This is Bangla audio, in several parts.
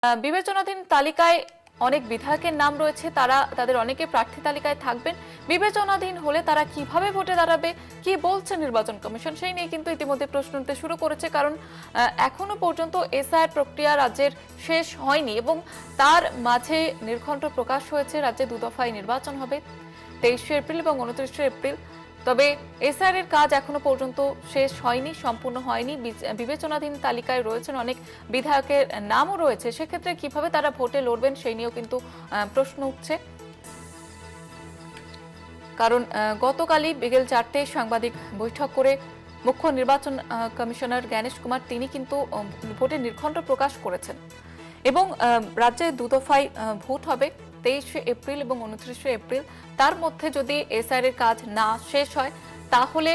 বিবেচনাধীন তালিকায় অনেক বিধায়কের নাম রয়েছে, তাদের অনেকে প্রার্থী তালিকায় থাকবেন। বিবেচনাধীন হলে তারা কিভাবে ভোটে দাঁড়াবে, কি বলছে নির্বাচন কমিশন, সেই নিয়ে কিন্তু ইতিমধ্যে প্রশ্ন উঠতে শুরু করেছে। কারণ এখনো পর্যন্ত এসআইআর প্রক্রিয়া রাজ্যের শেষ হয়নি এবং তার মাঝে নির্ঘণ্ট প্রকাশ হয়েছে রাজ্যে দুদফায় নির্বাচন হবে 23শে এপ্রিল এবং 29শে এপ্রিল। তবে এসআইআর এর কাজ এখনো পর্যন্ত শেষ হয়নি, সম্পূর্ণ হয়নি। বিবেচনাধীন তালিকায় রয়েছেন অনেক বিধায়কের নামও রয়েছে। সেক্ষেত্রে কিভাবে তারা ভোটে লড়বেন সেই নিয়েও কিন্তু প্রশ্ন উঠছে। কারণ গতকালই বিকেল 4টে সাংবাদিক বৈঠক করে মুখ্য নির্বাচন কমিশনার জ্ঞানেশ কুমার তিনি কিন্তু ভোটের নির্ঘণ্ট প্রকাশ করেছেন এবং রাজ্যে দুদফায় ভোট হবে 23শে এপ্রিল এবং 29শে এপ্রিল। তার মধ্যে যদি এসআইআর এর কাজ না শেষ হয় তাহলে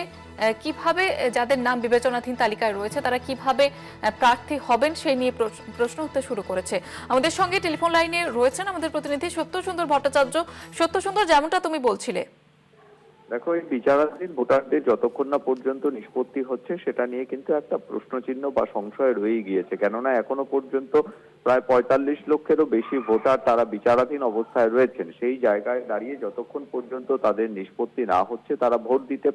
কিভাবে যাদের নাম বিবেচনাধীন তালিকায় রয়েছে তারা কিভাবে প্রার্থী হবেন সেই নিয়ে প্রশ্ন উঠতে শুরু করেছে। আমাদের সঙ্গে টেলিফোন লাইনে রয়েছেন আমাদের প্রতিনিধি সত্যসুন্দর ভট্টাচার্য। সত্যসুন্দর, যেমনটা তুমি বলছিলে, দেখো, এই বিচারাধীন ভোটারদের যতক্ষণ না পর্যন্ত নিষ্পত্তি হচ্ছে সেটা নিয়ে কিন্তু একটা প্রশ্নচিহ্ন বা সংশয় রয়েই গিয়েছে। কেননা এখনো পর্যন্ত প্রায় 45 লক্ষেরও বেশি ভোটার তারা বিচারাধীন অবস্থায় রয়েছেন। সেই জায়গায় দাঁড়িয়ে যতক্ষণ পর্যন্ত তাদের নিষ্পত্তি না হচ্ছে তারা ভোট দিতে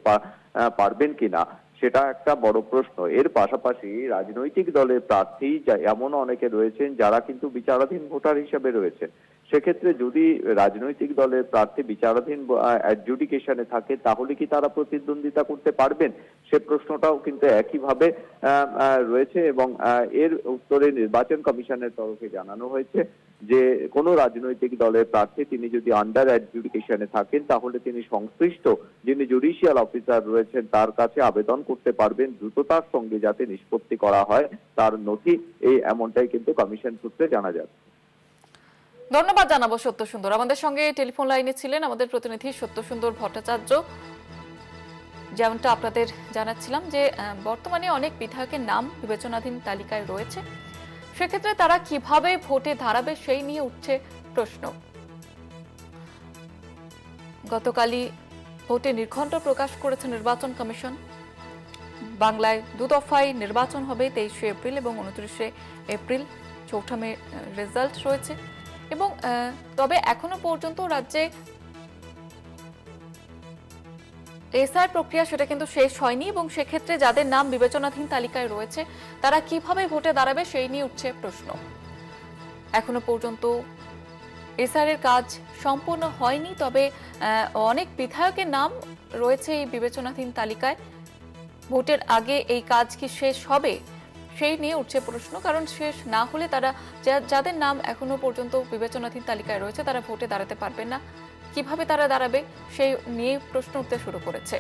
পারবেন কিনা সেটা একটা বড় প্রশ্ন। এর পাশাপাশি রাজনৈতিক দলের প্রার্থী এমন অনেকে রয়েছেন যারা কিন্তু বিচারাধীন ভোটার হিসেবে রয়েছেন। সেক্ষেত্রে যদি রাজনৈতিক দলের প্রার্থী বিচারাধীন অ্যাডজুডিকেশনে থাকে তাহলে কি তারা প্রতিদ্বন্দ্বিতা করতে পারবেন, সে প্রশ্নটাও কিন্তু একইভাবে রয়েছে। এবং এর উত্তরে নির্বাচন কমিশনের তরফে জানানো হয়েছে যে কোনো রাজনৈতিক দলের প্রার্থী তিনি যদি আন্ডার অ্যাডজুডিকেশনে থাকেন তাহলে তিনি সংশ্লিষ্ট যিনি জুডিশিয়াল অফিসার রয়েছেন তার কাছে আবেদন করতে পারবেন দ্রুততার সঙ্গে যাতে নিষ্পত্তি করা হয় তার নথি। এমনটাই কিন্তু কমিশন সূত্রে জানা যাচ্ছে। ধন্যবাদ জানাবো সত্যসুন্দর। আমাদের সঙ্গে টেলিফোন লাইনে ছিলেন আমাদের প্রতিনিধি সত্যসুন্দর ভট্টাচার্য। যেমনটা আপনাদের জানাচ্ছিলাম যে বর্তমানে অনেক বিধায়কের নাম বিবেচনাধীন তালিকায় রয়েছে, সেক্ষেত্রে তারা কিভাবে ভোটে দাঁড়াবে সেই নিয়ে উঠছে প্রশ্ন। গতকালই ভোটে নির্ঘণ্ট প্রকাশ করেছে নির্বাচন কমিশন। বাংলায় দুদফায় নির্বাচন হবে 23শে এপ্রিল এবং 29শে এপ্রিল। চৌঠা মে রেজাল্ট রয়েছে এবং তবে এখনো পর্যন্ত রাজ্যে এসআইআর প্রক্রিয়া সেটা কিন্তু শেষ হয়নি এবং সেক্ষেত্রে যাদের নাম বিবেচনাধীন তালিকায় রয়েছে তারা কিভাবে ভোটে দাঁড়াবে সেই নিয়ে উঠছে প্রশ্ন। এখনো পর্যন্ত এসআইআর এর কাজ সম্পূর্ণ হয়নি, তবে অনেক বিধায়কের নাম রয়েছে এই বিবেচনাধীন তালিকায়। ভোটের আগে এই কাজ কি শেষ হবে সেই নিয়ে উঠছে প্রশ্ন। কারণ শেষ না হলে তারা যাদের নাম এখনো পর্যন্ত বিবেচনাধীন তালিকায় রয়েছে তারা ভোটে দাঁড়াতে পারবেন না। কিভাবে তারা দাঁড়াবে সেই নিয়ে প্রশ্ন উঠতে শুরু করেছে।